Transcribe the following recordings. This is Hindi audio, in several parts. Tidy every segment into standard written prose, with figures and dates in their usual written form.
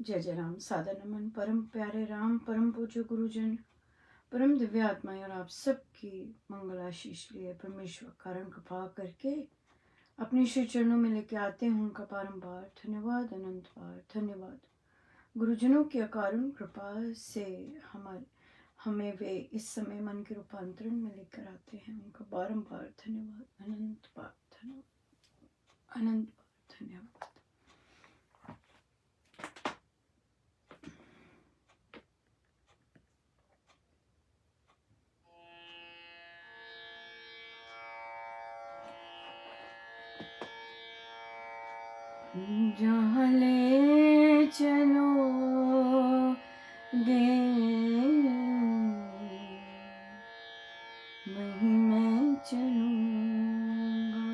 जय जय राम। सादर नमन परम प्यारे राम, परम पूज्य गुरुजन, परम दिव्य आत्माएं और आप सबकी मंगल आशीष लिए परमेश्वर कारण कृपा करके अपने श्री चरणों में लेके आते हैं उनका बारंबार धन्यवाद, अनंत बार धन्यवाद। गुरुजनों की अकारण कृपा से हमें वे इस समय मन के रूपांतरण में लेकर आते हैं, उनका बारंबार धन्यवाद, अनंत बार धन्यवाद, अनंत बार धन्यवाद। जहाँ ले चलोगे वहीं मैं चलूँगा,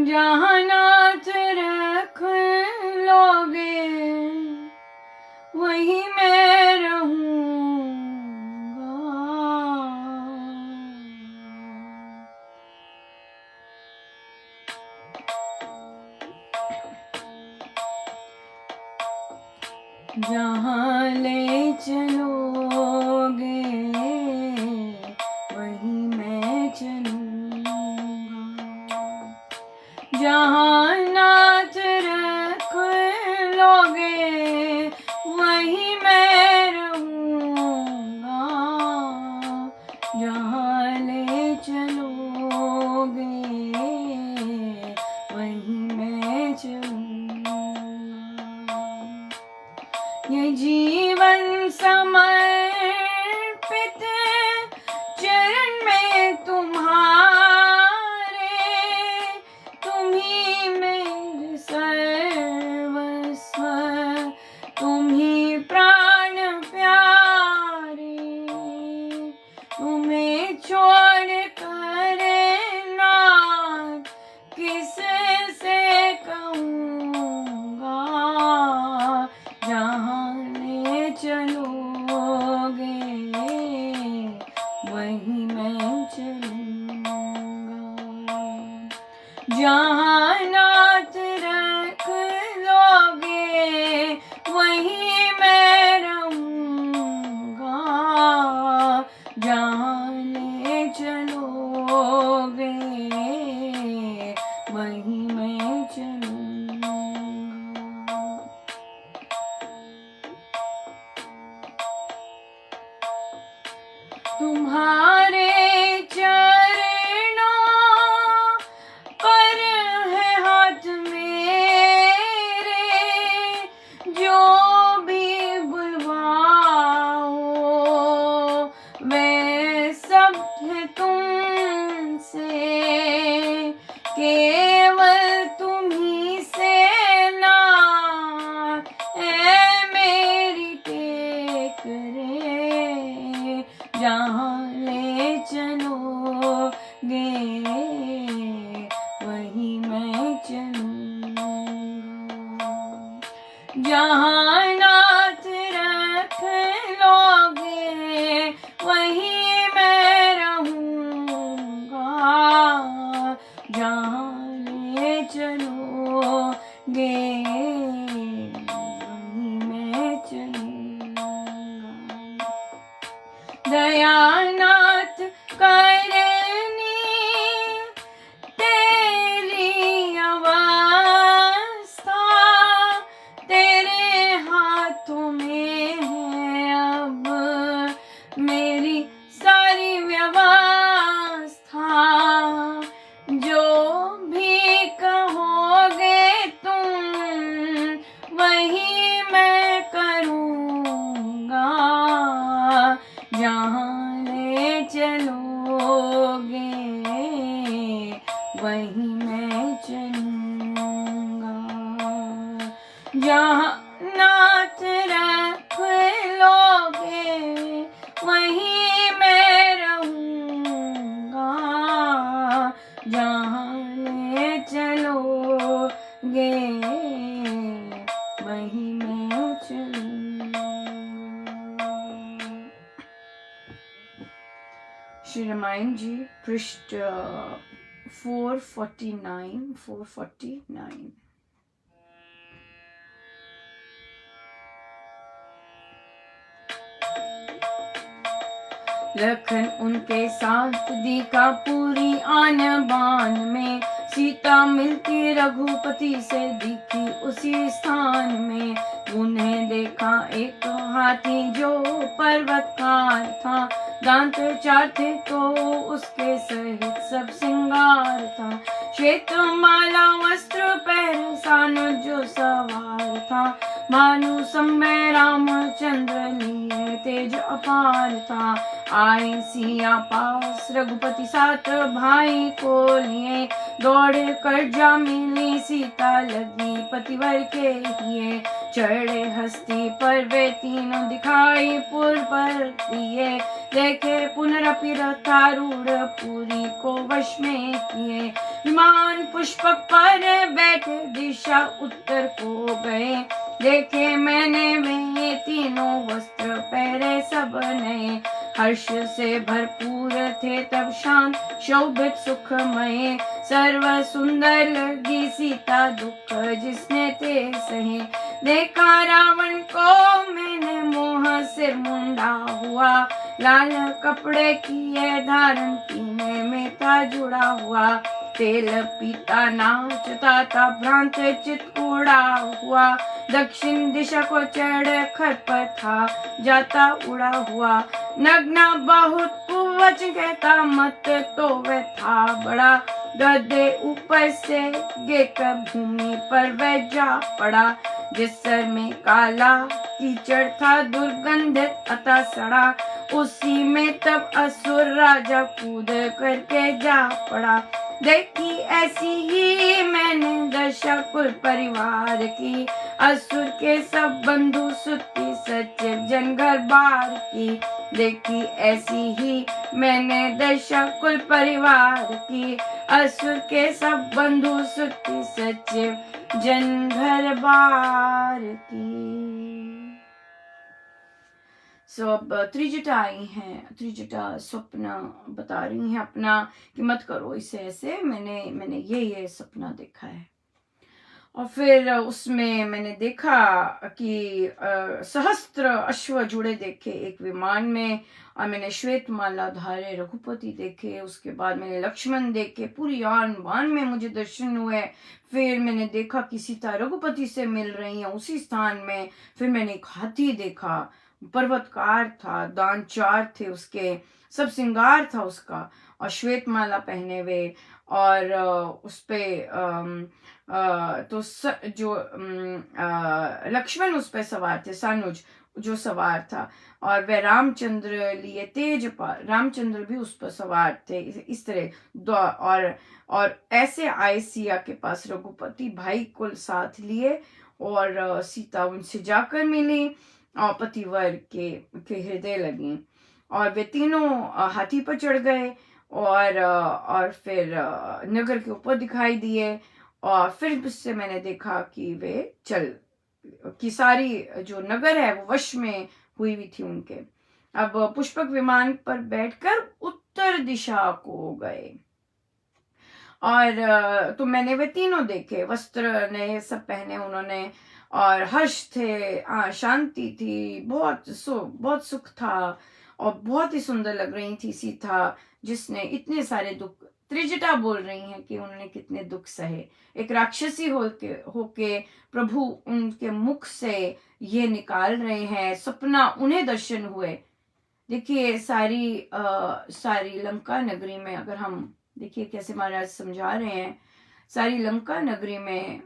जहाँ नाथ रख लोगे वहीं मैं रहूँगा, जहाँ ले चलोगे वहीं मैं चलूँगा, जहाँ नाथ रख लोगे वहीं मैं रहूँगा, जहाँ ले चलोगे वहीं मैं चलूँगा। ये जीवन समर्पित चरण में तुम्हारे, तुम्ही मेरे सर्वस्व, तुम्ही प्राण प्यारे, तुम्हें छोड़ कर नाथ किससे कहूँगा, जहाँ ले चलोगे वहीं मैं चलूँगा, जहाँ नाथ रख लोगे वहीं मैं रहूँगा, जहाँ ले चलोगे वहीं मैं चलूँगा। तुम्हारे चरणों पर है हाथ मेरे, जो भी बुलवाओ वे सब है तुमसे, केवल तुम्ही से नाथ है मेरी टेक रे, जहाँ ले चलोगे वहीं मैं चलूँगा, जहाँ नाथ रख लोगे वहीं मैं रहूँगा, जहाँ ले चलोगे वहीं मैं चलूँगा। दयानाथ करनी तेरी अवस्था, तेरे हाथों में है अब मेरी सारी व्यवस्था, जो भी कहोगे तुम वही मैं करूँगा, जहाँ ले चलोगे वहीं मैं चलूँगा, जहाँ नाथ रख लोगे वहीं मैं रहूँगा, जहाँ ले चलोगे वहीं मैं चलूँगा। श्री रामायण जी पृष्ठ 449। लखन उनके साथ दिखा पूरी आन बान में, सीता मिलती रघुपति से दिखी उसी स्थान में। उन्हें देखा एक हाथी जो पर्वतकार था, दांत चार थे तो उसके सहित सब श्रृंगार था। श्वेत माला वस्त्र पहन सानुज जो सवार था, भानु समय रामचंद्र लिए तेज अपार था। आए सिया पास रघुपति साथ भाई को लिए, दौड़े कर जा मिली सीता लगी पतिवर के लिए। चढ़े हस्ती पर वे तीनों दिखाई पुर पर दिए, देखे पुनरपि रथारूढ़ पुरी को वश में किए। विमान पुष्पक पर बैठे दिशा उत्तर को गए, देखे मैंने वे तीनों वस्त्र पहरे सब नए। हर्ष से भरपूर थे तब शांत शोभित सुखमय, सर्व सुंदर लगी सीता दुख जिसने ते सहे। देखा रावण को मैंने मोह सिर मुंडा हुआ, लाल कपड़े किए धारण कीने में था जुड़ा हुआ। तेल पीता नाचता था भ्रांत चित उड़ा हुआ, दक्षिण दिशा को चढ़ खर पर था जाता उड़ा हुआ। नग्ना बहुत कुवच कहता मत तो वह था बड़ा, गधे ऊपर से गिरकर भूमि पर वह जा पड़ा। जिस सर में काला कीचड़ था दुर्गंधित अतः सड़ा, उसी में तब असुर राजा कूद करके जा पड़ा। देखी ऐसी ही मैंने दशा कुल परिवार की, असुर के सब बंधु सुती सचिव जन घर बार की। देखी ऐसी ही मैंने दशा कुल परिवार की, असुर के सब बंधु सुती सचिव जन घर बार की। सो अब त्रिजटा आई हैं, त्रिजटा स्वप्न बता रही हैं अपना कि मत करो इसे ऐसे, मैंने ये सपना देखा है। और फिर उसमें मैंने देखा कि सहस्त्र अश्व जुड़े देखे एक विमान में, और मैंने श्वेत माला धारे रघुपति देखे। उसके बाद मैंने लक्ष्मण देखे, पूरी आन बान में मुझे दर्शन हुए। फिर मैंने देखा कि सीता रघुपति से मिल रही है उसी स्थान में। फिर मैंने एक हाथी देखा, पर्वतकार था, दांत चार थे उसके, सब श्रृंगार था उसका, और श्वेत माला पहने हुए। और उस पे जो लक्ष्मण उस पे सवार थे, सानुज जो सवार था, और वह रामचंद्र लिए तेज पर, रामचंद्र भी उस पर सवार थे। इस तरह और ऐसे आए सिया के पास रघुपति भाई को साथ लिए, और सीता उनसे जाकर मिली और पतिवर के हृदय लगी। और वे तीनों हाथी पर चढ़ गए, और फिर नगर के ऊपर दिखाई दिए। और फिर उससे मैंने देखा कि वे कि सारी जो नगर है वो वश में हुई थी उनके। अब पुष्पक विमान पर बैठकर उत्तर दिशा को गए, और तो मैंने वे तीनों देखे, वस्त्र नए सब पहने उन्होंने, और हर्ष थे, शांति थी, बहुत सुख था, और बहुत ही सुंदर लग रही थी सीता, जिसने इतने सारे दुख, त्रिजटा बोल रही हैं कि उन्होंने कितने दुख सहे। एक राक्षसी होके प्रभु उनके मुख से ये निकाल रहे हैं, सपना उन्हें दर्शन हुए। देखिए सारी लंका नगरी में, अगर हम देखिए कैसे महाराज समझा रहे हैं, सारी लंका नगरी में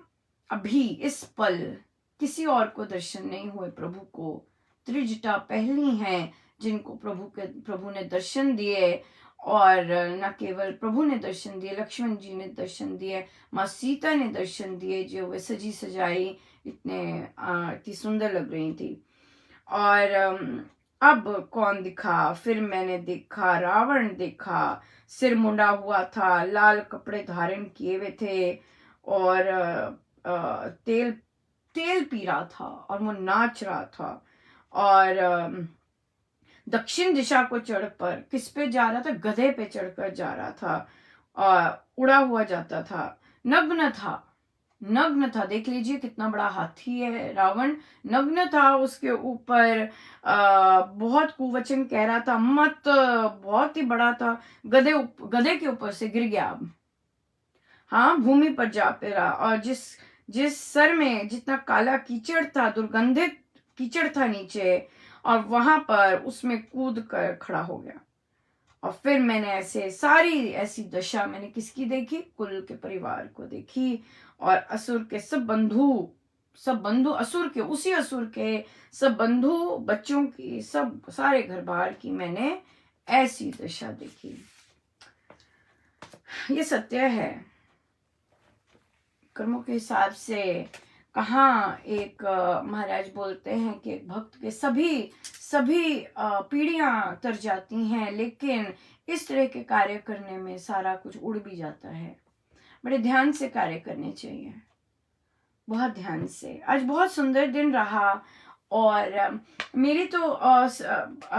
अभी इस पल किसी और को दर्शन नहीं हुए प्रभु को। त्रिजटा पहली हैं जिनको प्रभु ने दर्शन दिए, और न केवल प्रभु ने दर्शन दिए, लक्ष्मण जी ने दर्शन दिए, माँ सीता ने दर्शन दिए, जो वे सजी सजाई इतनी सुंदर लग रही थी। और अब कौन दिखा? फिर मैंने देखा रावण देखा, सिर मुंडा हुआ था, लाल कपड़े धारण किए हुए थे, और तेल पी रहा था, और वो नाच रहा था, और दक्षिण दिशा को चढ़ पर किस पे जा रहा था? गधे पे चढ़कर जा रहा था, और उड़ा हुआ जाता था, नग्न था, नग्न था। देख लीजिए कितना बड़ा हाथी है रावण, नग्न था, उसके ऊपर बहुत कुवचन कह रहा था, मत, बहुत ही बड़ा था, गधे के ऊपर से गिर गया। हाँ, भूमि पर जा गिरा, और जिस जिस सर में जितना काला कीचड़ था, दुर्गंधित कीचड़ था नीचे, और वहां पर उसमें कूद कर खड़ा हो गया। और फिर मैंने ऐसे सारी ऐसी दशा मैंने किसकी देखी, कुल के परिवार को देखी, और असुर के सब बंधु असुर के, उसी असुर के सब बंधु, बच्चों की, सब सारे घर बार की मैंने ऐसी दशा देखी। ये सत्य है। कर्मों के हिसाब से कहाँ एक महाराज बोलते हैं कि एक भक्त के सभी पीढ़ियां तर जाती हैं, लेकिन इस तरह के कार्य करने में सारा कुछ उड़ भी जाता है। बड़े ध्यान से कार्य करने चाहिए, बहुत ध्यान से। आज बहुत सुंदर दिन रहा, और मेरी तो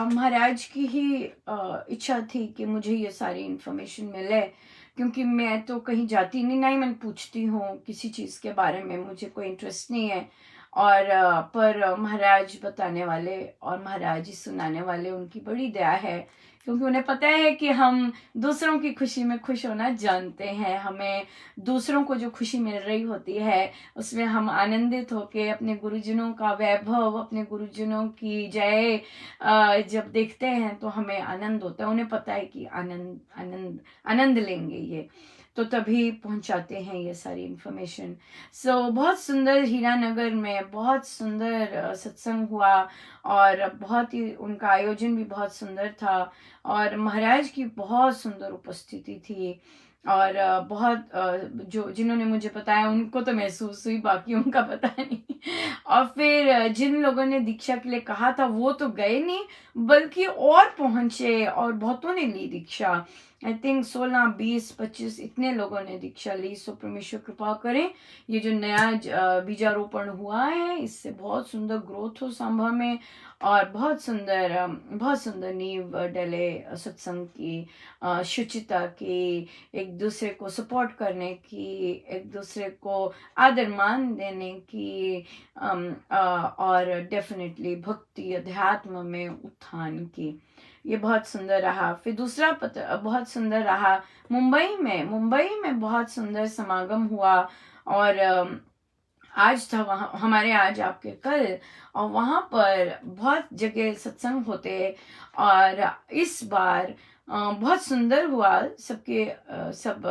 महाराज की ही इच्छा थी कि मुझे ये सारी इन्फॉर्मेशन मिले, क्योंकि मैं तो कहीं जाती नहीं, ना ही मैं पूछती हूँ किसी चीज़ के बारे में, मुझे कोई इंटरेस्ट नहीं है। और पर महाराज बताने वाले और महाराज ही सुनाने वाले, उनकी बड़ी दया है, क्योंकि उन्हें पता है कि हम दूसरों की खुशी में खुश होना जानते हैं। हमें दूसरों को जो खुशी मिल रही होती है उसमें हम आनंदित होके अपने गुरुजनों का वैभव, अपने गुरुजनों की जय जब देखते हैं तो हमें आनंद होता है। उन्हें पता है कि आनंद आनंद आनंद लेंगे ये, तो तभी पहुंचाते हैं ये सारी इन्फॉर्मेशन। बहुत सुंदर, हीरानगर में बहुत सुंदर सत्संग हुआ, और बहुत ही उनका आयोजन भी बहुत सुंदर था, और महाराज की बहुत सुंदर उपस्थिति थी। और बहुत जो जिन्होंने मुझे बताया उनको तो महसूस हुई, बाकी उनका पता नहीं। और फिर जिन लोगों ने दीक्षा के लिए कहा था वो तो गए नहीं, बल्कि और पहुंचे, और बहुतों ने ली दीक्षा। आई थिंक 16, 20, 25 इतने लोगों ने दीक्षा ली। सो परमेश्वर कृपा करें, ये जो नया बीजारोपण हुआ है इससे बहुत सुंदर ग्रोथ हो संभव में, और बहुत सुंदर नींव डले सत्संग की, शुचिता की, एक दूसरे को सपोर्ट करने की, एक दूसरे को आदर मान देने की, और डेफिनेटली भक्ति अध्यात्म में उत्थान की। ये बहुत सुंदर रहा। फिर दूसरा बहुत सुंदर रहा मुंबई में बहुत सुंदर समागम हुआ, और आज था वहाँ हमारे, आज आपके कल, और वहाँ पर बहुत जगह सत्संग होते, और इस बार बहुत सुंदर हुआ। सबके सब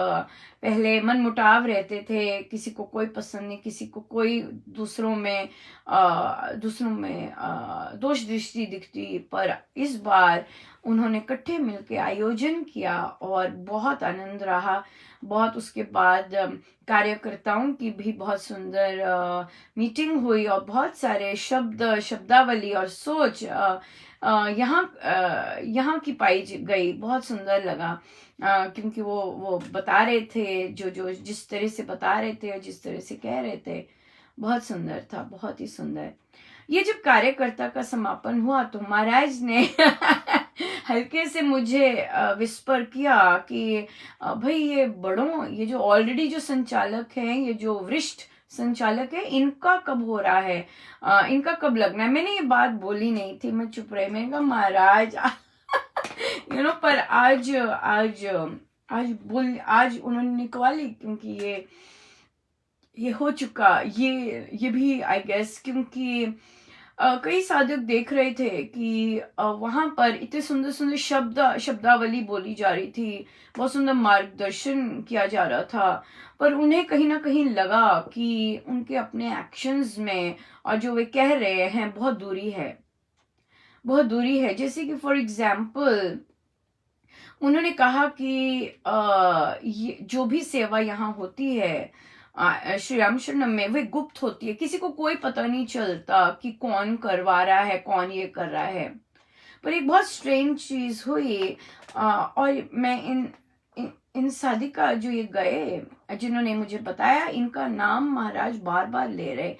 पहले मन मुटाव रहते थे, किसी को कोई पसंद नहीं, किसी को कोई दूसरों में दोष दृष्टि दिखती, पर इस बार उन्होंने इकट्ठे मिलकर आयोजन किया और बहुत आनंद रहा। बहुत उसके बाद कार्यकर्ताओं की भी बहुत सुंदर मीटिंग हुई, और बहुत सारे शब्दावली और सोच यहाँ की पाई गई। बहुत सुंदर लगा, क्योंकि वो बता रहे थे, जो जिस तरह से बता रहे थे और जिस तरह से कह रहे थे, बहुत सुंदर था, बहुत ही सुंदर। ये जब कार्यकर्ता का समापन हुआ तो महाराज ने हल्के से मुझे विस्पर किया कि भाई ये जो ऑलरेडी जो संचालक हैं, ये जो वरिष्ठ संचालक है, इनका कब हो रहा है, इनका कब लगना है। मैंने ये बात बोली नहीं थी, मैं चुप रही। मैंने कहा महाराज पर आज उन्होंने निकवाली, क्योंकि ये हो चुका, ये भी आई गेस, क्योंकि कई साधक देख रहे थे कि वहां पर इतने सुंदर सुंदर शब्दावली बोली जा रही थी, बहुत सुंदर मार्गदर्शन किया जा रहा था, पर उन्हें कहीं ना कहीं लगा कि उनके अपने एक्शंस में और जो वे कह रहे हैं बहुत दूरी है। जैसे कि फॉर एग्जाम्पल उन्होंने कहा कि ये जो भी सेवा यहाँ होती है श्री रामशरणम में, वे गुप्त होती है, किसी को कोई पता नहीं चलता कि कौन करवा रहा है, कौन ये कर रहा है। पर एक बहुत स्ट्रेंज चीज हुई, और मैं इन साधिका जो ये गए, जिन्होंने मुझे बताया, इनका नाम महाराज बार बार ले रहे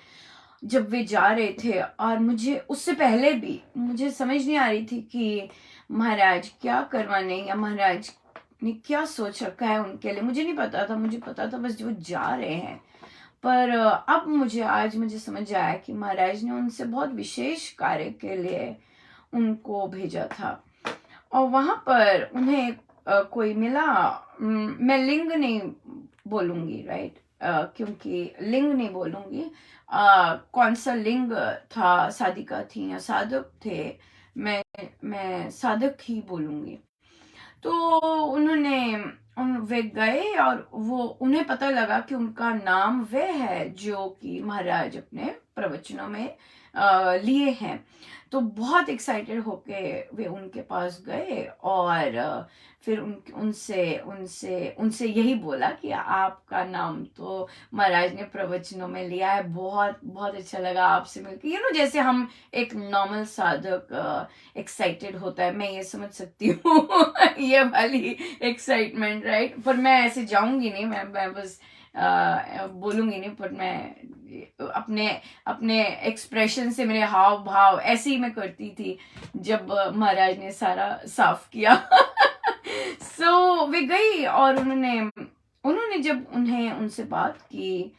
जब वे जा रहे थे, और मुझे उससे पहले भी मुझे समझ नहीं आ रही थी कि महाराज क्या करवाने, या महाराज ने क्या सोच रखा है उनके लिए। मुझे नहीं पता था, मुझे पता था बस जो जा रहे हैं। पर अब आज मुझे समझ आया कि महाराज ने उनसे बहुत विशेष कार्य के लिए उनको भेजा था। और वहां पर उन्हें कोई मिला, मैं लिंग नहीं बोलूंगी, राइट, क्योंकि लिंग नहीं बोलूंगी, कौन सा लिंग था, साधिका थी या साधक थे, मैं साधक ही बोलूंगी। तो वे गए और वो उन्हें पता लगा कि उनका नाम वे है जो कि महाराज अपने प्रवचनों में लिए हैं। तो बहुत एक्साइटेड होके वे उनके पास गए और फिर उनसे उनसे उनसे यही बोला कि आपका नाम तो महाराज ने प्रवचनों में लिया है, बहुत बहुत अच्छा लगा आपसे मिलकर। जैसे हम एक नॉर्मल साधक एक्साइटेड होता है, मैं ये समझ सकती हूँ ये वाली एक्साइटमेंट, राइट। पर मैं ऐसे जाऊंगी नहीं, मैं बस बोलूंगी नहीं, पर मैं अपने अपने एक्सप्रेशन से, मेरे हाव भाव ऐसे ही मैं करती थी जब महाराज ने सारा साफ किया वे गई और उन्होंने जब उनसे बात की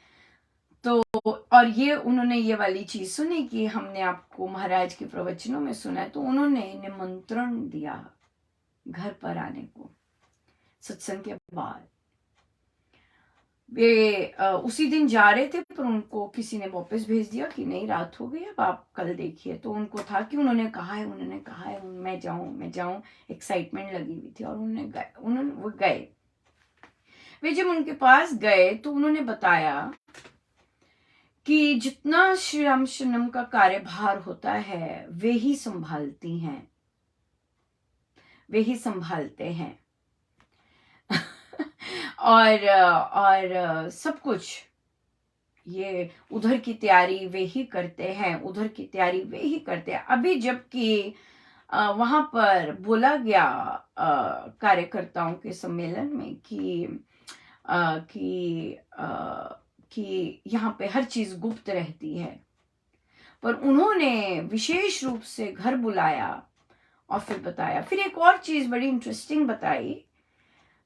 तो, और उन्होंने ये वाली चीज सुनी कि हमने आपको महाराज के प्रवचनों में सुना है, तो उन्होंने निमंत्रण दिया घर पर आने को सत्संग के बाद। वे उसी दिन जा रहे थे, पर उनको किसी ने वापस भेज दिया कि नहीं, रात हो गई, अब आप कल देखिए। तो उनको था कि उन्होंने कहा है मैं जाऊं, एक्साइटमेंट लगी हुई थी, और वो गए। वे जब उनके पास गए तो उन्होंने बताया कि जितना श्री राम शरणम का कार्यभार होता है वे ही संभालती हैं, वे ही संभालते हैं और सब कुछ ये उधर की तैयारी वे ही करते हैं, अभी जबकि वहां पर बोला गया कार्यकर्ताओं के सम्मेलन में कि यहाँ पे हर चीज गुप्त रहती है, पर उन्होंने विशेष रूप से घर बुलाया और फिर बताया। फिर एक और चीज बड़ी इंटरेस्टिंग बताई,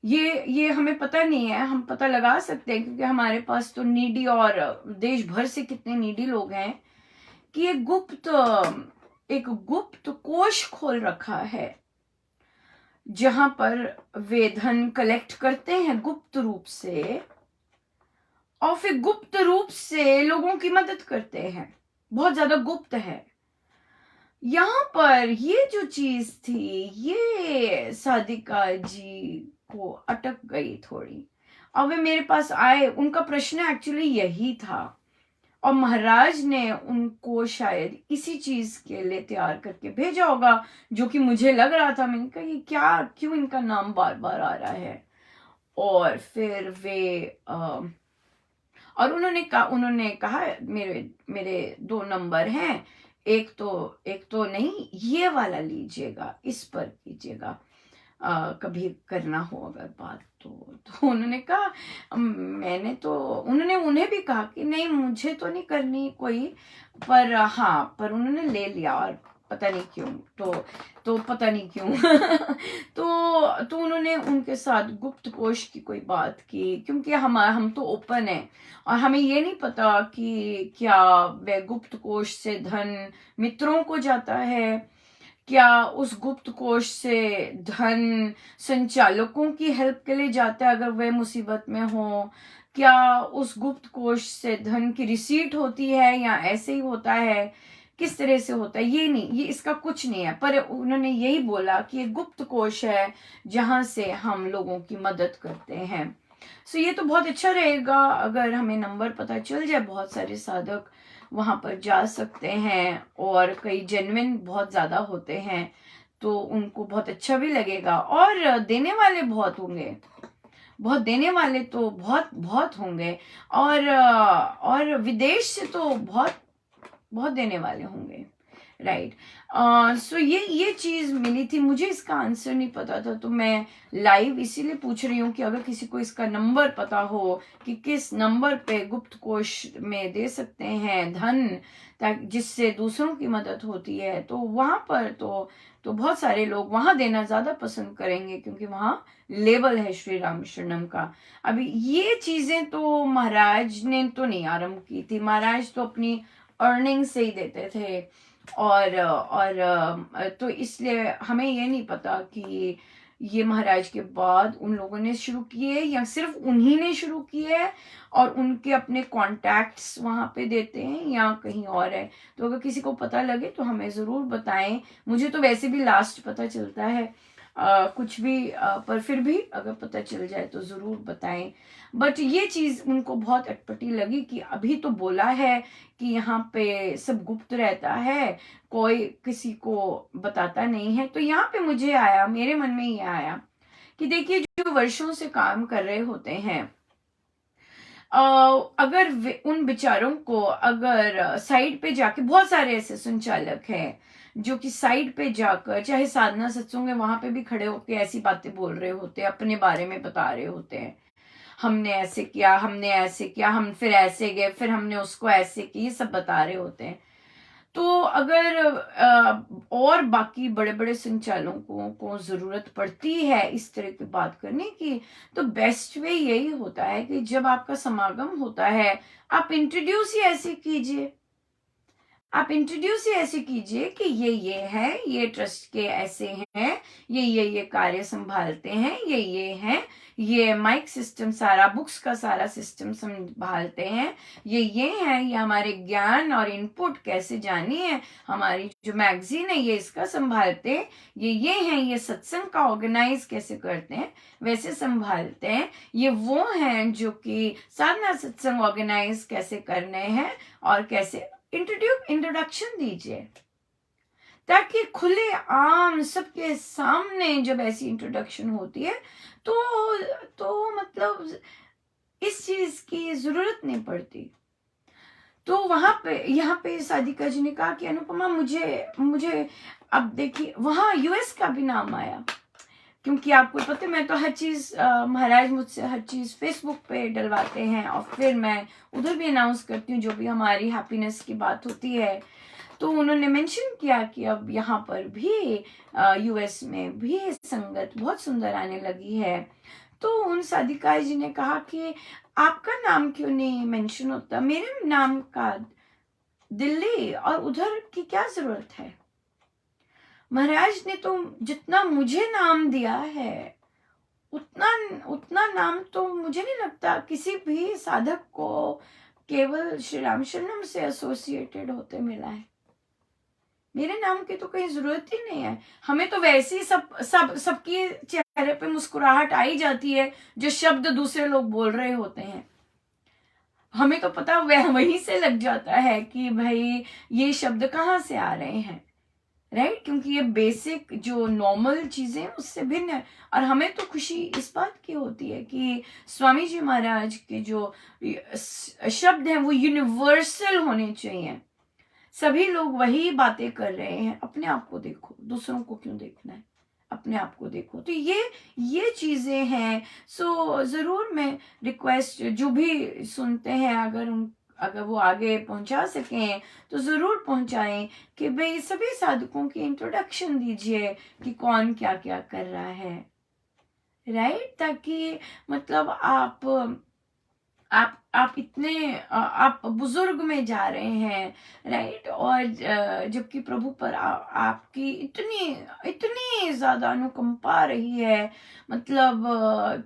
ये हमें पता नहीं है, हम पता लगा सकते हैं क्योंकि हमारे पास तो नीडी और देश भर से कितने नीडी लोग हैं, कि एक गुप्त कोष खोल रखा है जहां पर वे धन कलेक्ट करते हैं गुप्त रूप से, और फिर गुप्त रूप से लोगों की मदद करते हैं, बहुत ज्यादा गुप्त है। यहाँ पर ये जो चीज थी, ये साधिका जी को अटक गई थोड़ी, और वे मेरे पास आए। उनका प्रश्न एक्चुअली यही था, और महाराज ने उनको शायद इसी चीज के लिए तैयार करके भेजा होगा, जो कि मुझे लग रहा था। मैंने कहा ये क्यों इनका नाम बार बार आ रहा है। और फिर वे और उन्होंने कहा मेरे 2 नंबर हैं, एक तो नहीं, ये वाला लीजिएगा, इस पर कीजिएगा, कभी करना हो अगर बात तो उन्होंने कहा, उन्हें भी कहा कि नहीं, मुझे तो नहीं करनी कोई, पर उन्होंने ले लिया, और पता नहीं क्यों, तो पता नहीं क्यों तो उन्होंने उनके साथ गुप्त कोष की कोई बात की, क्योंकि हम तो ओपन है और हमें ये नहीं पता कि क्या वह गुप्त कोष से धन मित्रों को जाता है, क्या उस गुप्त कोष से धन संचालकों की हेल्प के लिए जाता है अगर वे मुसीबत में हो, क्या उस गुप्त कोष से धन की रिसीट होती है या ऐसे ही होता है, किस तरह से होता है, ये इसका कुछ नहीं है। पर उन्होंने यही बोला कि ये गुप्त कोष है जहां से हम लोगों की मदद करते हैं। ये तो बहुत अच्छा रहेगा अगर हमें नंबर पता चल जाए, बहुत सारे साधक वहां पर जा सकते हैं, और कई जेन्युइन बहुत ज्यादा होते हैं, तो उनको बहुत अच्छा भी लगेगा, और देने वाले बहुत होंगे, बहुत देने वाले तो बहुत बहुत होंगे, और विदेश से तो बहुत बहुत देने वाले होंगे। राइट। सो ये चीज़ मिली थी, मुझे इसका आंसर नहीं पता था, तो मैं लाइव इसीलिए पूछ रही हूँ कि अगर किसी को इसका नंबर पता हो कि किस नंबर पे गुप्त कोश में दे सकते हैं धन, ताकि जिससे दूसरों की मदद होती है, तो वहाँ पर तो बहुत सारे लोग वहाँ देना ज़्यादा पसंद करेंगे, क्योंकि वहाँ लेवल है श्री राम शरणम का। अभी ये चीज़ें तो महाराज ने तो नहीं आरंभ की थी, महाराज तो अपनी अर्निंग से ही देते थे। और तो इसलिए हमें ये नहीं पता कि ये महाराज के बाद उन लोगों ने शुरू किए या सिर्फ उन्हीं ने शुरू किए और उनके अपने कॉन्टैक्ट्स वहाँ पे देते हैं या कहीं और है। तो अगर किसी को पता लगे तो हमें ज़रूर बताएं। मुझे तो वैसे भी लास्ट पता चलता है कुछ भी, पर फिर भी अगर पता चल जाए तो ज़रूर बताएं। बट ये चीज़ उनको बहुत अटपटी लगी कि अभी तो बोला है कि यहाँ पे सब गुप्त रहता है, कोई किसी को बताता नहीं है। तो यहाँ पे मुझे आया, मेरे मन में ये आया कि देखिए, जो वर्षों से काम कर रहे होते हैं, अगर उन बेचारों को अगर साइड पे जाके, बहुत सारे ऐसे संचालक हैं जो कि साइड पे जाकर, चाहे साधना सत्संग है, वहां पे भी खड़े होकर ऐसी बातें बोल रहे होते हैं, अपने बारे में बता रहे होते हैं, हमने ऐसे किया, हमने ऐसे किया, हम फिर ऐसे गए, फिर हमने उसको ऐसे किया, ये सब बता रहे होते हैं। तो अगर और बाकी बड़े बड़े संचालकों को जरूरत पड़ती है इस तरह की बात करने की, तो बेस्ट वे यही होता है कि जब आपका समागम होता है, आप इंट्रोड्यूस ही ऐसे कीजिए, आप इंट्रोड्यूस ही ऐसे कीजिए कि ये है, ये ट्रस्ट के ऐसे हैं, ये कार्य संभालते हैं, ये हैं, ये माइक सिस्टम, सारा बुक्स का सारा सिस्टम संभालते हैं, ये हैं, ये हमारे ज्ञान और इनपुट कैसे जानी है, हमारी जो मैगजीन है ये इसका संभालते हैं, ये हैं, ये सत्संग का ऑर्गेनाइज कैसे करते हैं वैसे संभालते हैं, ये वो हैं जो कि साधना सत्संग ऑर्गेनाइज कैसे करने हैं और कैसे इंट्रोडक्शन दीजिए, ताकि खुले आम सबके सामने जब ऐसी इंट्रोडक्शन होती है तो मतलब इस चीज की जरूरत नहीं पड़ती। तो वहां पे, यहाँ पे साधिका जी ने कहा कि अनुपमा, मुझे अब देखिए, वहां यूएस का भी नाम आया, क्योंकि आपको पता है मैं तो हर चीज, महाराज मुझसे हर चीज फेसबुक पे डलवाते हैं और फिर मैं उधर भी अनाउंस करती हूँ जो भी हमारी हैप्पीनेस की बात होती है। तो उन्होंने मेंशन किया कि अब यहाँ पर भी यूएस में भी संगत बहुत सुंदर आने लगी है। तो उन साधिका जी ने कहा कि आपका नाम क्यों नहीं मेंशन होता, मेरे नाम का दिल्ली और उधर की क्या जरूरत है। महाराज ने तो जितना मुझे नाम दिया है उतना उतना नाम तो मुझे नहीं लगता किसी भी साधक को केवल श्री राम शरणम से एसोसिएटेड होते मिला है। मेरे नाम की तो कहीं जरूरत ही नहीं है। हमें तो वैसे ही सबकी चेहरे पे मुस्कुराहट आई जाती है जो शब्द दूसरे लोग बोल रहे होते हैं। हमें तो पता वहीं से लग जाता है कि भाई ये शब्द कहाँ से आ रहे हैं, राइट, क्योंकि ये बेसिक जो नॉर्मल चीजें उससे भिन्न है। और हमें तो खुशी इस बात की होती है कि स्वामी जी महाराज के जो शब्द हैं वो यूनिवर्सल होने चाहिए। सभी लोग वही बातें कर रहे हैं, अपने आप को देखो, दूसरों को क्यों देखना है, अपने आप को देखो। तो ये चीजें हैं। सो जरूर मैं रिक्वेस्ट, जो भी सुनते हैं, अगर वो आगे पहुंचा सकें तो जरूर पहुंचाएं कि भाई सभी साधकों की इंट्रोडक्शन दीजिए कि कौन क्या क्या कर रहा है, राइट, ताकि मतलब आप इतने आप बुजुर्ग में जा रहे हैं, राइट, और जबकि प्रभु पर आपकी इतनी इतनी ज्यादा अनुकंपा रही है, मतलब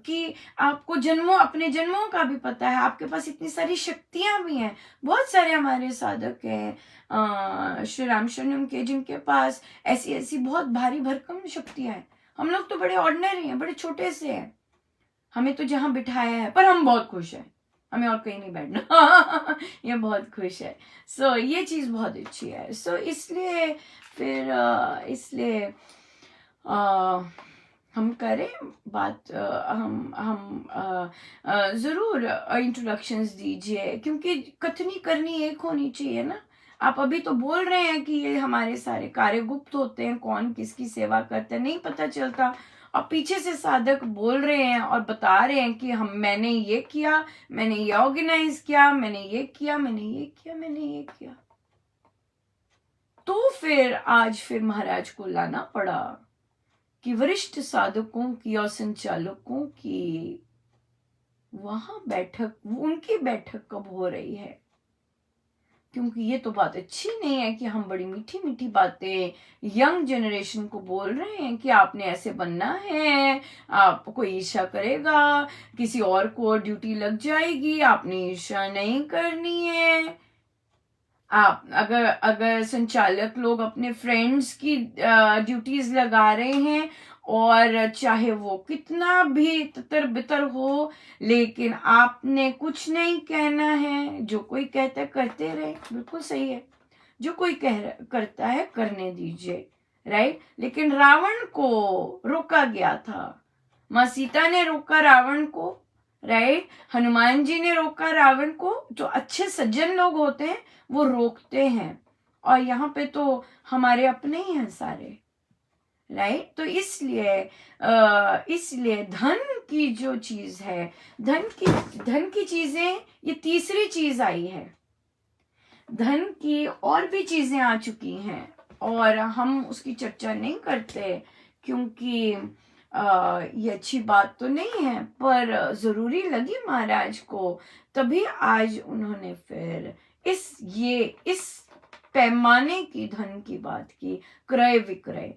कि आपको अपने जन्मों का भी पता है, आपके पास इतनी सारी शक्तियां भी हैं। बहुत सारे हमारे साधक हैं श्री राम शरणम के जिनके पास ऐसी ऐसी बहुत भारी भरकम शक्तियां हैं। हम लोग तो बड़े ऑर्डिनरी हैं, बड़े छोटे से हैं, हमें तो जहां बिठाया है, पर हम बहुत खुश हैं, हमें और कहीं नहीं बैठना ये बहुत खुश है। सो ये चीज बहुत अच्छी है। सो इसलिए फिर इसलिए हम करें बात, हम जरूर इंट्रोडक्शंस दीजिए, क्योंकि कथनी करनी एक होनी चाहिए ना। आप अभी तो बोल रहे हैं कि ये हमारे सारे कार्य गुप्त होते हैं, कौन किसकी सेवा करता है नहीं पता चलता, और पीछे से साधक बोल रहे हैं और बता रहे हैं कि मैंने ये किया, मैंने ये ऑर्गेनाइज किया, मैंने ये किया, मैंने ये किया, मैंने ये किया। तो फिर महाराज को लाना पड़ा कि वरिष्ठ साधकों की और संचालकों की वहां उनकी बैठक कब हो रही है, क्योंकि ये तो बात अच्छी नहीं है कि हम बड़ी मीठी मीठी बातें यंग जनरेशन को बोल रहे हैं कि आपने ऐसे बनना है, आपको ईर्ष्या करेगा, किसी और को ड्यूटी लग जाएगी, आपने ईर्ष्या नहीं करनी है। आप अगर संचालक लोग अपने फ्रेंड्स की ड्यूटीज लगा रहे हैं, और चाहे वो कितना भी तितर बितर हो, लेकिन आपने कुछ नहीं कहना है, जो कोई कहता है करते रहे, बिल्कुल सही है, जो कोई करता है करने दीजिए, राइट। लेकिन रावण को रोका गया था, माँ सीता ने रोका रावण को, राइट, हनुमान जी ने रोका रावण को। जो अच्छे सज्जन लोग होते हैं वो रोकते हैं, और यहाँ पे तो हमारे अपने ही हैं सारे, राइट। तो इसलिए धन की जो चीज है, धन की चीजें, ये तीसरी चीज आई है। धन की और भी चीजें आ चुकी हैं और हम उसकी चर्चा नहीं करते, क्योंकि ये अच्छी बात तो नहीं है, पर जरूरी लगी महाराज को, तभी आज उन्होंने फिर इस पैमाने की धन की बात की, क्रय विक्रय।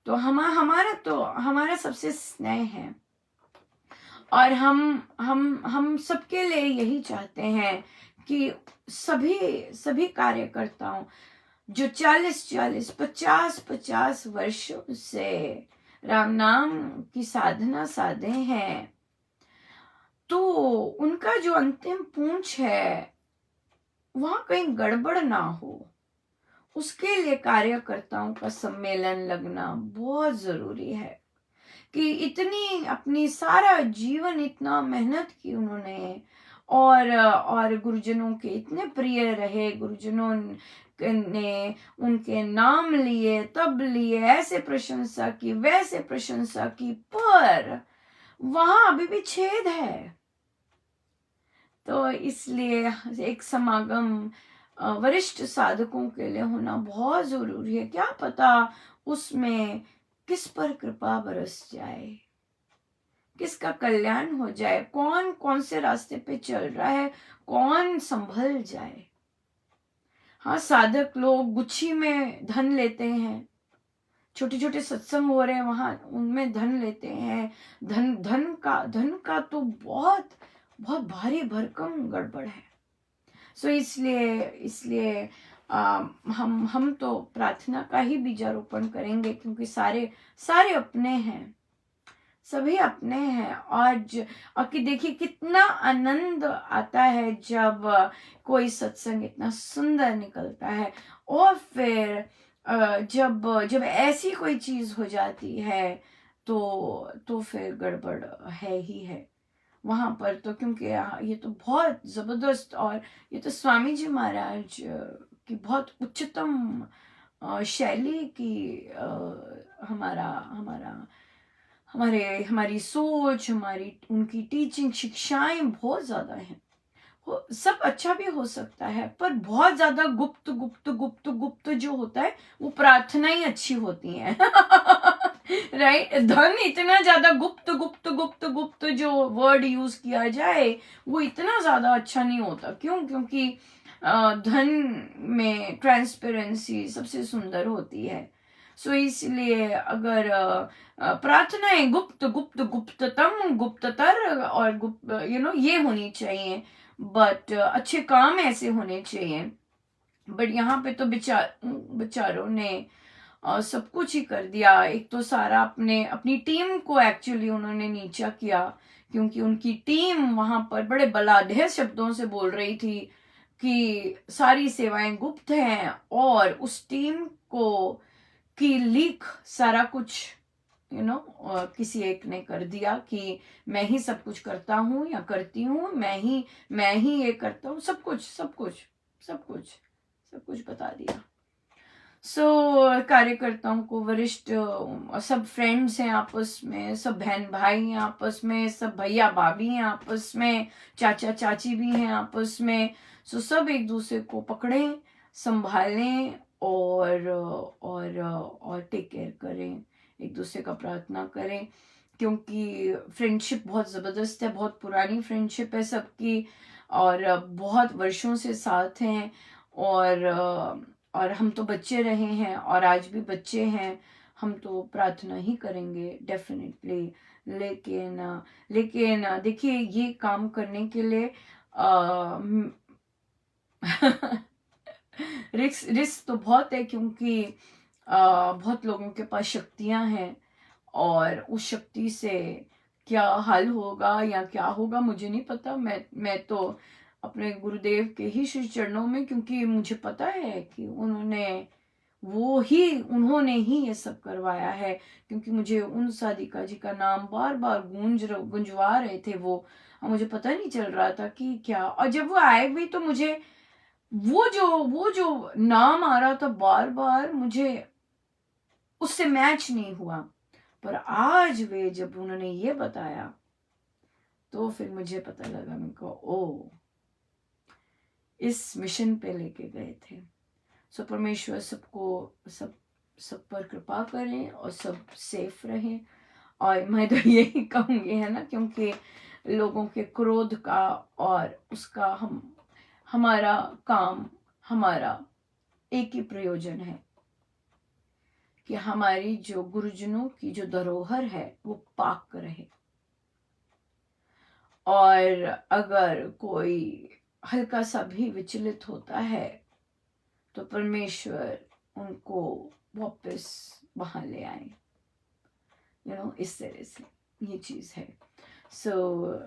तो हमारा सबसे स्नेह है, और हम सबके लिए यही चाहते हैं कि सभी कार्यकर्ताओं जो 40 50 वर्षों से राम नाम की साधना साधे हैं, तो उनका जो अंतिम पूंछ है वहां कहीं गड़बड़ ना हो, उसके लिए कार्यकर्ताओं का सम्मेलन लगना बहुत जरूरी है। कि इतनी अपनी सारा जीवन इतना मेहनत की उन्होंने, और गुरुजनों के इतने प्रिय रहे, गुरुजनों ने उनके नाम लिए, तब लिए, ऐसे प्रशंसा की, वैसे प्रशंसा की, पर वहां अभी भी छेद है। तो इसलिए एक समागम वरिष्ठ साधकों के लिए होना बहुत जरूरी है। क्या पता उसमें किस पर कृपा बरस जाए, किसका कल्याण हो जाए, कौन कौन से रास्ते पे चल रहा है, कौन संभल जाए। हाँ, साधक लोग गुच्छी में धन लेते हैं, छोटे छोटे सत्संग हो रहे हैं वहां, उनमें धन लेते हैं। धन का तो बहुत बहुत भारी भरकम गड़बड़ है। सो इसलिए हम तो प्रार्थना का ही बीजारोपण करेंगे, क्योंकि सारे अपने हैं, सभी अपने हैं। और कि देखिए कितना आनंद आता है जब कोई सत्संग इतना सुंदर निकलता है, और फिर जब ऐसी कोई चीज हो जाती है तो फिर गड़बड़ है ही है वहां पर। तो क्योंकि ये तो बहुत जबरदस्त, और ये तो स्वामी जी महाराज की बहुत उच्चतम शैली की हमारा हमारा हमारी सोच, उनकी टीचिंग, शिक्षाएं बहुत ज्यादा हैं। सब अच्छा भी हो सकता है, पर बहुत ज्यादा गुप्त गुप्त गुप्त गुप्त जो होता है वो प्रार्थना ही अच्छी होती है। राइट। धन इतना ज्यादा गुप्त गुप्त गुप्त गुप्त जो वर्ड यूज किया जाए वो इतना ज्यादा अच्छा नहीं होता। क्योंकि धन में ट्रांसपेरेंसी सबसे सुंदर होती है। सो इसलिए अगर प्रार्थनाएं गुप्त गुप्त गुप्ततम गुप्ततर और गुप्त ये होनी चाहिए, बट अच्छे काम ऐसे होने चाहिए। बट यहाँ पे तो बेचारों ने सब कुछ ही कर दिया। एक तो सारा अपनी टीम को एक्चुअली उन्होंने नीचा किया, क्योंकि उनकी टीम वहां पर बड़े बलाढ्य शब्दों से बोल रही थी कि सारी सेवाएं गुप्त हैं, और उस टीम को की लीक सारा कुछ किसी एक ने कर दिया कि मैं ही सब कुछ करता हूँ या करती हूँ, मैं ही ये करता हूँ, सब कुछ सब कुछ बता दिया। कार्यकर्ताओं को, वरिष्ठ सब फ्रेंड्स हैं आपस में, सब बहन भाई हैं आपस में, सब भैया भाभी हैं आपस में, चाचा चाची भी हैं आपस में। सब एक दूसरे को पकड़ें, संभालें और टेक केयर करें, एक दूसरे का प्रार्थना करें, क्योंकि फ्रेंडशिप बहुत ज़बरदस्त है, बहुत पुरानी फ्रेंडशिप है सबकी, और बहुत वर्षों से साथ हैं, और हम तो बच्चे रहे हैं और आज भी बच्चे हैं। हम तो प्रार्थना ही करेंगे डेफिनेटली। लेकिन देखिए, ये काम करने के लिए रिस्क तो बहुत है, क्योंकि बहुत लोगों के पास शक्तियां हैं, और उस शक्ति से क्या हाल होगा या क्या होगा मुझे नहीं पता। मैं तो अपने गुरुदेव के ही श्री चरणों में, क्योंकि मुझे पता है कि उन्होंने ही ये सब करवाया है, क्योंकि मुझे उन साधिका जी का नाम बार बार गुंजवा रहे थे वो, और मुझे पता नहीं चल रहा था कि क्या। और जब वो आए भी तो मुझे वो जो नाम आ रहा था बार बार, मुझे उससे मैच नहीं हुआ। पर आज वे जब उन्होंने ये बताया तो फिर मुझे पता लगा, मेरे को ओ इस मिशन पे लेके गए थे। परमेश्वर सब पर कृपा करें और सब सेफ रहें। और मैं तो यही कहूँगी, है ना, क्योंकि लोगों के क्रोध का और उसका हमारा काम, हमारा एक ही प्रयोजन है कि हमारी जो गुरुजनों की जो धरोहर है वो पाक रहे। और अगर कोई हल्का सा भी विचलित होता है तो परमेश्वर उनको वापस वहां ले आए, इस तरह से ये चीज है।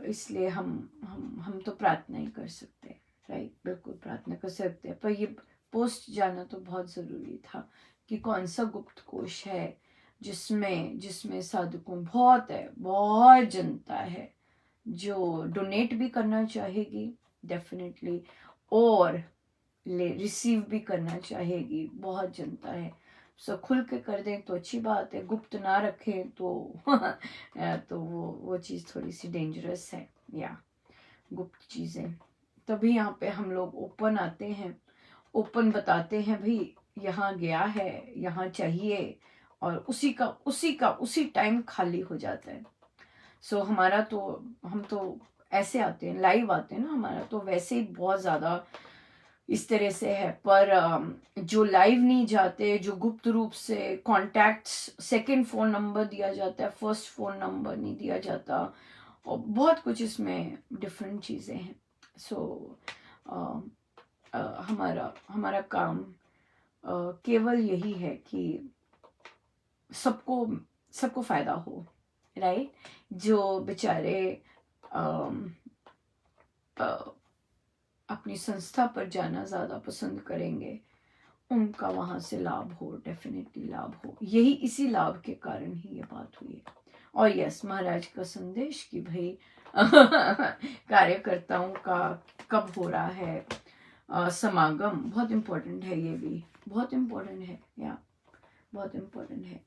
इसलिए हम तो प्रार्थना ही कर सकते हैं, राइट, बिल्कुल प्रार्थना कर सकते हैं। पर ये पोस्ट जाना तो बहुत जरूरी था कि कौन सा गुप्त कोश है जिसमें साधकों बहुत जनता है जो डोनेट भी करना चाहेगी डेफिनेटली, और रिसीव भी करना चाहेगी, बहुत जनता है। खुल के कर दें तो अच्छी बात है, गुप्त ना रखें तो तो वो चीज़ थोड़ी सी डेंजरस है, या गुप्त चीज़ें। तभी यहाँ पे हम लोग ओपन आते हैं, ओपन बताते हैं भाई यहाँ गया है, यहाँ चाहिए, और उसी टाइम खाली हो जाता है। हमारा तो, हम तो ऐसे आते हैं, लाइव आते हैं ना, हमारा तो वैसे ही बहुत ज़्यादा इस तरह से है। पर जो लाइव नहीं जाते, जो गुप्त रूप से कॉन्टैक्ट्स, सेकंड फ़ोन नंबर दिया जाता है, फर्स्ट फ़ोन नंबर नहीं दिया जाता, और बहुत कुछ इसमें डिफरेंट चीज़ें हैं। हमारा काम केवल यही है कि सबको फ़ायदा हो, राइट। जो बेचारे अपनी संस्था पर जाना ज़्यादा पसंद करेंगे, उनका वहाँ से लाभ हो, डेफिनेटली लाभ हो। इसी लाभ के कारण ही ये बात हुई है। और यस, महाराज का संदेश कि भाई कार्यकर्ताओं का कब हो रहा है समागम, बहुत इम्पोर्टेंट है, ये भी बहुत इम्पोर्टेंट है, या बहुत इम्पोर्टेंट है।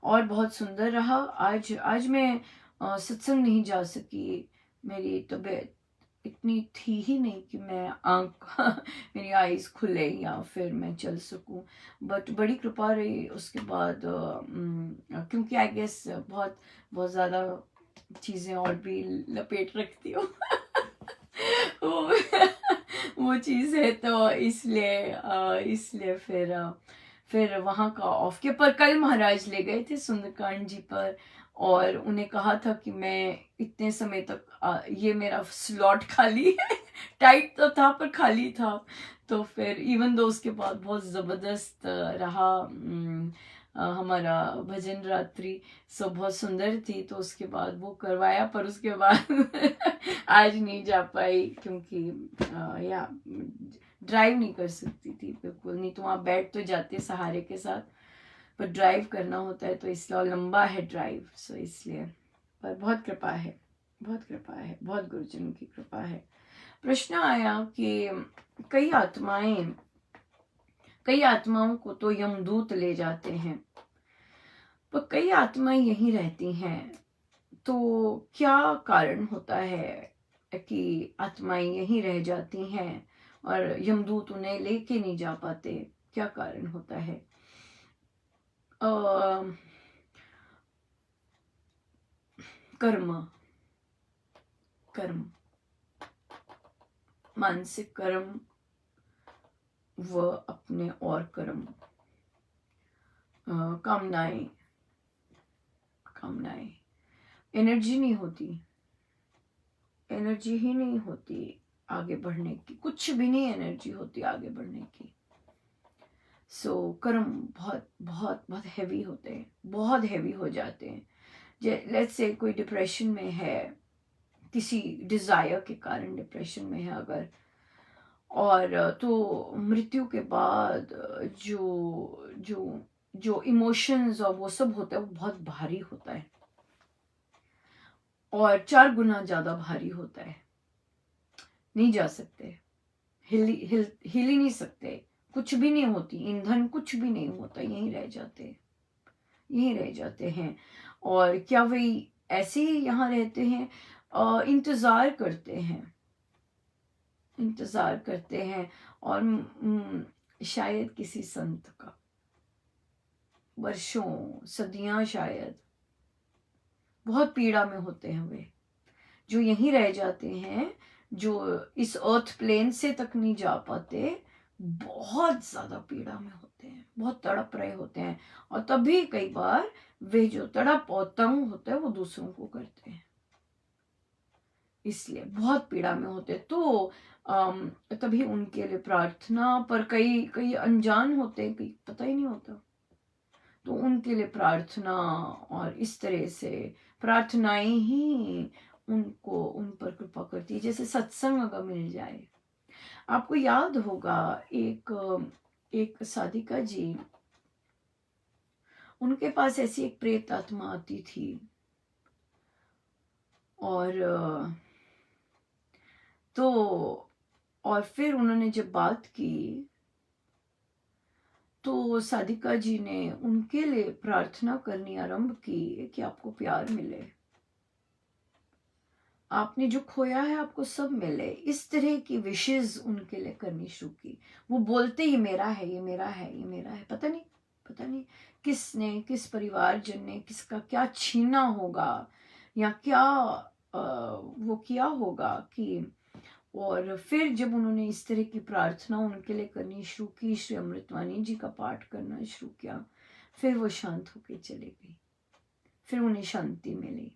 और बहुत सुंदर रहा। आज मैं सत्संग नहीं जा सकी, मेरी तबीयत इतनी थी ही नहीं कि मैं मेरी आईज खुले या फिर मैं चल सकूं। बट बड़ी कृपा रही उसके बाद, क्योंकि आई गेस बहुत बहुत ज़्यादा चीज़ें और भी लपेट रखती हूँ वो चीज़ है, तो इसलिए फिर वहाँ का ऑफ के। पर कल महाराज ले गए थे सुंदरकांड जी पर, और उन्हें कहा था कि मैं इतने समय तक ये मेरा स्लॉट खाली है टाइट तो था पर खाली था। तो फिर इवन दो उसके बाद बहुत ज़बरदस्त रहा हमारा भजन रात्रि, बहुत सुंदर थी। तो उसके बाद वो करवाया, पर उसके बाद आज नहीं जा पाई, क्योंकि या ड्राइव नहीं कर सकती थी बिल्कुल नहीं, तो वहाँ बैठ तो जाते सहारे के साथ, पर ड्राइव करना होता है तो इसलिए, और लंबा है ड्राइव, इसलिए। पर बहुत कृपा है, बहुत कृपा है, बहुत गुरुजनों की कृपा है। प्रश्न आया कि कई आत्माओं को तो यमदूत ले जाते हैं, पर कई आत्माएं यहीं रहती हैं। तो क्या कारण होता है कि आत्माएं यहीं रह जाती हैं और यमदूत उन्हें लेके नहीं जा पाते? क्या कारण होता है? अ, कर्म कर्म मानसिक कर्म व अपने और कर्म, कामनाएं कामनाएं एनर्जी नहीं होती, एनर्जी ही नहीं होती आगे बढ़ने की, कुछ भी नहीं एनर्जी होती आगे बढ़ने की। सो कर्म बहुत बहुत बहुत हैवी होते हैं, बहुत हैवी हो जाते हैं। लेट्स से कोई डिप्रेशन में है, किसी डिजायर के कारण डिप्रेशन में है अगर, और तो मृत्यु के बाद जो जो जो इमोशंस और वो सब होता है वो बहुत भारी होता है, और 4 गुना ज्यादा भारी होता है। नहीं जा सकते, हिल ही नहीं सकते, कुछ भी नहीं होती, ईंधन कुछ भी नहीं होता, यहीं रह जाते हैं। और क्या वही ऐसे ही यहाँ रहते हैं? इंतजार करते हैं और शायद किसी संत का, वर्षों सदियां शायद, बहुत पीड़ा में होते हैं वे जो यहीं रह जाते हैं, जो इस अर्थ प्लेन से तक नहीं जा पाते, बहुत ज्यादा पीड़ा में होते हैं, बहुत तड़प रहे होते हैं। और तभी कई बार वे जो तड़प और तंग होते हैं वो दूसरों को करते हैं, इसलिए बहुत पीड़ा में होते हैं। तो तभी उनके लिए प्रार्थना, पर कई कई अनजान होते हैं, कई पता ही नहीं होता, तो उनके लिए प्रार्थना, और इस तरह से प्रार्थनाएं ही उनको उन पर कृपा करती है। जैसे सत्संग अगर मिल जाए, आपको याद होगा एक एक साधिका जी, उनके पास ऐसी एक प्रेत आत्मा आती थी, और तो और फिर उन्होंने जब बात की तो साधिका जी ने उनके लिए प्रार्थना करनी आरंभ की कि आपको प्यार मिले, आपने जो खोया है आपको सब मिले, इस तरह की विशेष उनके लिए करनी शुरू की। वो बोलते ही मेरा है, ये मेरा है, ये मेरा है। पता नहीं किसने, किस परिवारजन ने किसका क्या छीना होगा, या क्या वो किया होगा कि, और फिर जब उन्होंने इस तरह की प्रार्थना उनके लिए करनी शुरू की, श्री अमृतवाणी जी का पाठ करना शुरू किया, फिर वो शांत होके चले गई, फिर उन्हें शांति मिली।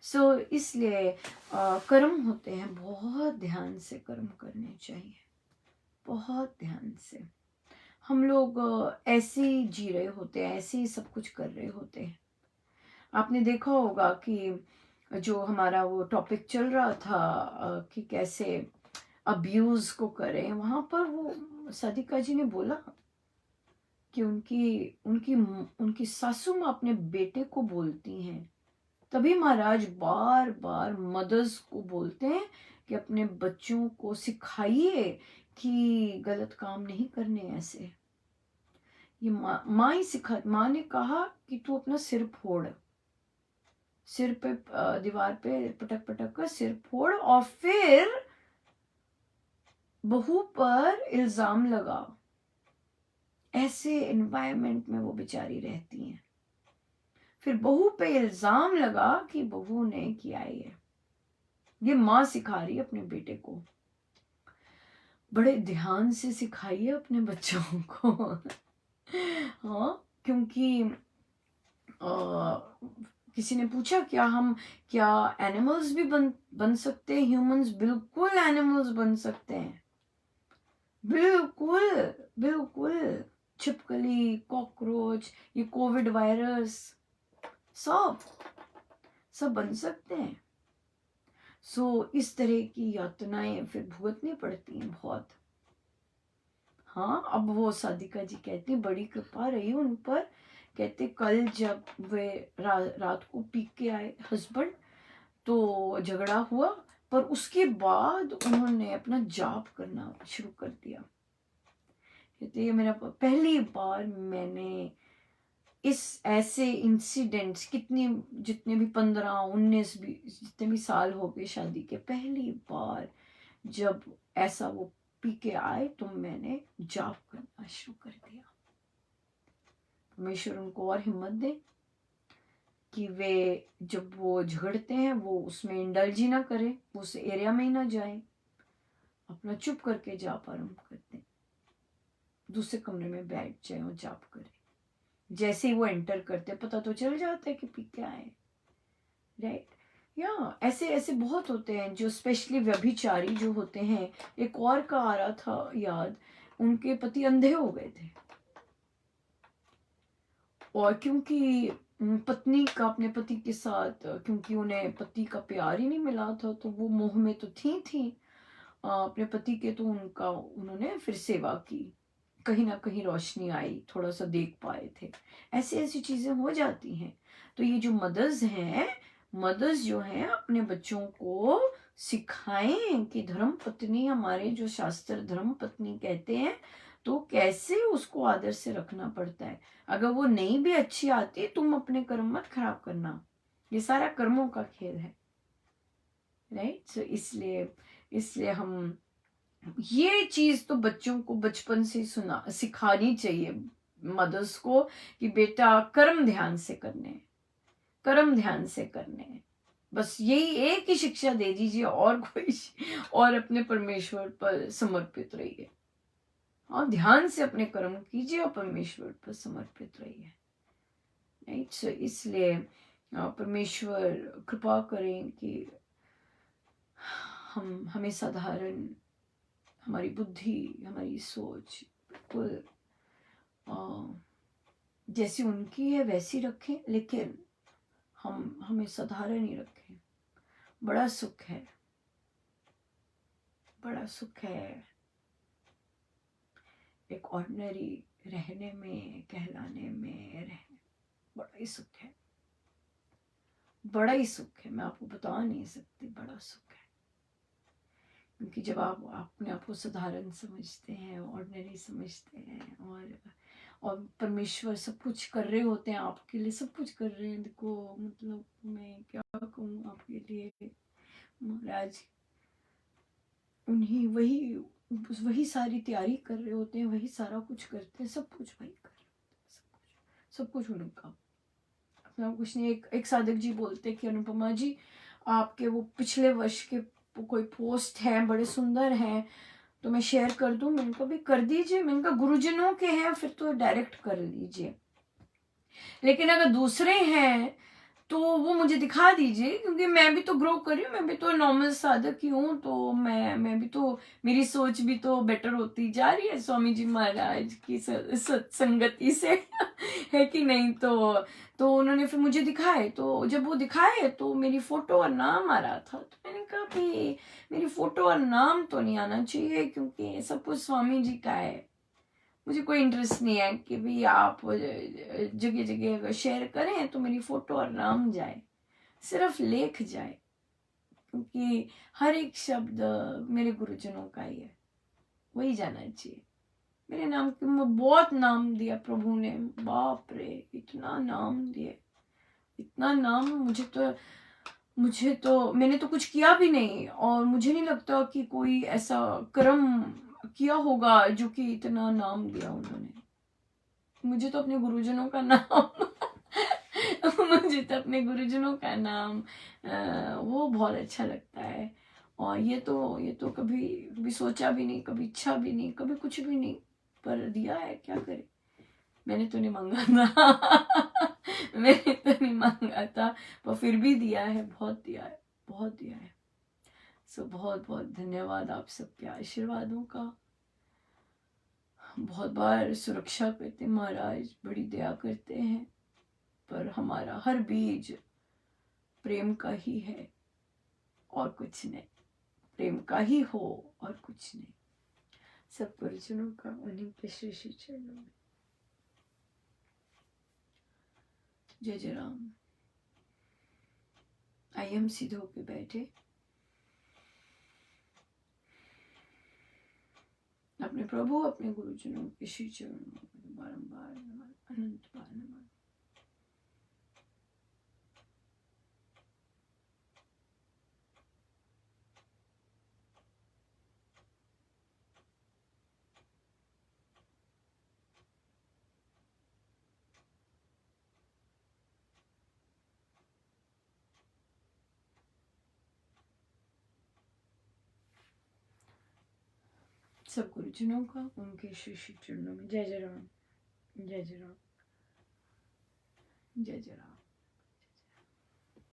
सो इसलिए कर्म होते हैं, बहुत ध्यान से कर्म करने चाहिए, बहुत ध्यान से। हम लोग ऐसे ही जी रहे होते हैं, ऐसे ही सब कुछ कर रहे होते हैं। आपने देखा होगा कि जो हमारा वो टॉपिक चल रहा था कि कैसे अब्यूज को करें, वहां पर वो साधिका जी ने बोला कि उनकी उनकी उनकी सासू माँ अपने बेटे को बोलती हैं, तभी महाराज बार बार मदर्स को बोलते हैं कि अपने बच्चों को सिखाइए कि गलत काम नहीं करने ऐसे। ये माँ ही सिखा, माँ ने कहा कि तू अपना सिर फोड़, सिर पे दीवार पे पटक पटक कर सिर फोड़, और फिर बहू पर इल्जाम लगा। ऐसे एनवायरनमेंट में वो बेचारी रहती हैं, फिर बहू पे इल्जाम लगा कि बहू ने किया ये माँ सिखा रही है अपने बेटे को। बड़े ध्यान से सिखाइए अपने बच्चों को हाँ, क्योंकि किसी ने पूछा क्या एनिमल्स भी बन सकते हैं ह्यूमंस? बिल्कुल एनिमल्स बन सकते हैं, बिल्कुल बिल्कुल। छिपकली, कॉकरोच, ये कोविड वायरस, सब सब बन सकते हैं। सो इस तरह की यातनाएं फिर भुगतनी पड़ती हैं बहुत। हाँ, अब वो साधिका जी कहती बड़ी कृपा रही उन पर। कहते कल जब वे रात को पी के आए हस्बैंड, तो झगड़ा हुआ, पर उसके बाद उन्होंने अपना जाप करना शुरू कर दिया। कहते ये मेरा पहली बार मैंने इस ऐसे इंसिडेंट्स कितने जितने भी 15 19 20 जितने भी साल हो गए शादी के, पहली बार जब ऐसा वो पी के आए तो मैंने जाप करना शुरू कर दिया। परमेश्वर उनको और हिम्मत दे कि वे जब वो झगड़ते हैं वो उसमें इंडल्ज ही ना करें, उस एरिया में ही ना जाए, अपना चुप करके जाप आरंभ करते हैं, दूसरे कमरे में बैठ जाए और जाप करें। जैसे ही वो एंटर करते पता तो चल जाता है कि पी के आए, राइट। या ऐसे ऐसे बहुत होते हैं जो स्पेशली व्यभिचारी जो होते हैं। एक और का आ रहा था याद, उनके पति अंधे हो गए थे और क्योंकि पत्नी का अपने पति के साथ, क्योंकि उन्हें पति का प्यार ही नहीं मिला था तो वो मोह में तो थी अपने पति के, तो उन्होंने फिर सेवा की, कहीं ना कहीं रोशनी आई, थोड़ा सा देख पाए थे। ऐसी ऐसी चीजें हो जाती हैं। तो ये जो मदर्स जो हैं अपने बच्चों को सिखाएं कि धर्म पत्नी, हमारे जो शास्त्र धर्म पत्नी कहते हैं, तो कैसे उसको आदर से रखना पड़ता है। अगर वो नहीं भी अच्छी आती, तुम अपने कर्म मत खराब करना, ये सारा कर्मों का खेल है, राइट। सो इसलिए इसलिए हम ये चीज तो बच्चों को बचपन से सिखानी चाहिए मदर्स को कि बेटा कर्म ध्यान से करने, कर्म ध्यान से करने, बस यही एक ही शिक्षा दे दीजिए, और कोई और अपने परमेश्वर पर समर्पित रहिए। हाँ, ध्यान से अपने कर्म कीजिए और परमेश्वर पर समर्पित रहिए, राइट। सो इसलिए परमेश्वर कृपा करें कि हमें साधारण, हमारी बुद्धि, हमारी सोच बिल्कुल जैसी उनकी है वैसी रखें, लेकिन हमें साधारण ही रखें। बड़ा सुख है, बड़ा सुख है एक ऑर्डिनरी रहने में, कहलाने में, रहने, बड़ा ही सुख है, बड़ा ही सुख है। मैं आपको बता नहीं सकती, बड़ा सुख है। क्योंकि जब आप अपने आप को साधारण समझते हैं, ऑर्डिनरी समझते हैं, और परमेश्वर सब कुछ कर रहे होते हैं आपके लिए, सब कुछ कर रहे हैं। देखो मतलब मैं क्या कहूँ आपके लिए, महाराज उन्हीं वही सारी तैयारी कर रहे होते हैं, वही सारा कुछ करते हैं, सब कुछ वही कर रहे होते हैं, सब कुछ उनका, अपना कुछ नहीं। एक साधक जी बोलते कि अनुपमा जी, आपके वो पिछले वर्ष के कोई पोस्ट है, बड़े सुंदर हैं, तो मैं शेयर कर दूं। मैंने कहा भी कर दीजिए, मैंने कहा गुरुजनों के हैं फिर तो डायरेक्ट कर लीजिए, लेकिन अगर दूसरे हैं तो वो मुझे दिखा दीजिए, क्योंकि मैं भी तो ग्रो कर रही हूँ, मैं भी तो नॉर्मल साधक ही हूँ, तो मैं भी तो, मेरी सोच भी तो बेटर होती जा रही है स्वामी जी महाराज की सत्संगति से है कि नहीं। तो उन्होंने फिर मुझे दिखाए, तो जब वो दिखाए तो मेरी फोटो और नाम आ रहा था, तो मैंने कहा भाई मेरी फोटो और नाम तो नहीं आना चाहिए, क्योंकि सब कुछ स्वामी जी का है। मुझे कोई इंटरेस्ट नहीं है कि भाई आप जगह जगह अगर शेयर करें तो मेरी फोटो और नाम जाए, सिर्फ लेख जाए, क्योंकि हर एक शब्द मेरे गुरुजनों का ही है, वही जाना चाहिए। मेरे नाम के बहुत नाम दिया प्रभु ने, बाप रे इतना नाम दिए, इतना नाम। मुझे तो मैंने तो कुछ किया भी नहीं, और मुझे नहीं लगता कि कोई ऐसा कर्म किया होगा जो कि इतना नाम दिया उन्होंने। मुझे तो अपने गुरुजनों का नाम मुझे तो अपने गुरुजनों का नाम वो बहुत अच्छा लगता है। और ये तो कभी कभी सोचा भी नहीं, कभी इच्छा भी नहीं, कभी कुछ भी नहीं, पर दिया है, क्या करे। मैंने तो नहीं मांगा था मैंने तो नहीं मांगा था, पर फिर भी दिया है, बहुत दिया है, बहुत दिया है। सो बहुत बहुत धन्यवाद आप सबके आशीर्वादों का। बहुत बार सुरक्षा करते महाराज, बड़ी दया करते हैं, पर हमारा हर बीज प्रेम का ही है और कुछ नहीं, प्रेम का ही हो और कुछ नहीं। सब गुरुजनों का उन्हीं के श्री श्री चरणों में जय जय राम। आइए हम सीधे होके बैठे। अपने प्रभु अपने गुरुजनों के श्री चरणों में बारंबार नमन, अनंत बार नमन। सब गुरुजनों का उनके श्री श्री चरणों में जय जय राम, जय जय राम, जय जय राम।